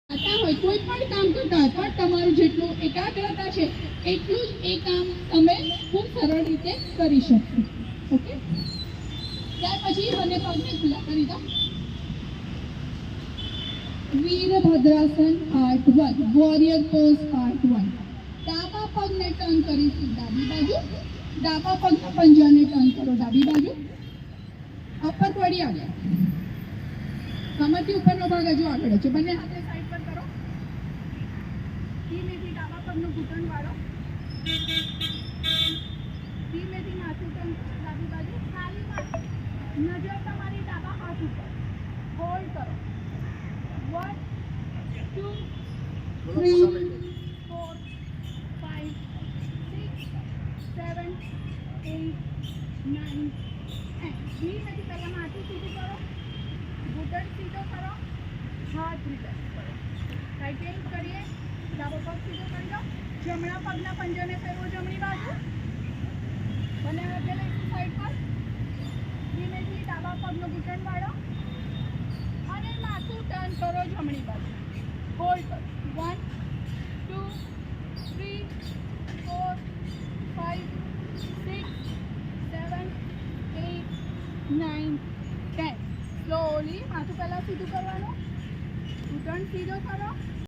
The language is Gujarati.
કરતા હોય કોઈ પણ કામ કરતા હોય પણ તમારું જેટલું એકાગ્રતા છે એટલું જ એ કામ તમે ખૂબ સરળ રીતે કરી શકશો. ઓકે, ત્યાર પછી બંને પગને ખુલ્લા કરી દો. વીરભદ્રાસન પાર્ટ 1, વોરિયર પોઝ પાર્ટ 1. ડાબા પગને ટર્ન કરીશું ડાબી બાજુ, ડાબા પગના પંજાને ટર્ન કરો ડાબી બાજુ. અપર બોડી આગળ, કમરથી ઉપરનો ભાગ હજુ આગળ છે. બંને હાથે સાઈડ પર કરો. ધીમેથી ડાબા પગનું ઘૂંટણ વાળો, ધીમેથી માથું ટર્ન કરો ડાબી બાજુ. ખાલી માથું, નજર તમારી ડાબા હાથ ઉપર. હોલ્ડ કરો. 1 2 3 4 5 6 7 8 9 ધીમેથી પહેલા માથું સીધું કરો, ઘૂંટણ સીધો કરો, હાથ રિલેક્સ કરો. રાઈટ કરીએ, ડાબો પગ સીધો કરી દો. જમણા પગના પંજાને ફેરવો જમણી બાજુ. બંને હાથે લઈશું સાઈડ પર. ધીમેથી ડાબા પગનું ઘૂંટણ વાળો અને માથું ટર્ન કરો જમણી બાજુ. હોલ્ડ કરો. 1 2 3 4 5 6 7 8 9 10. સ્લોલી માથું પહેલા સીધું કરવાનું, ઘૂંટણ સીધો કરો.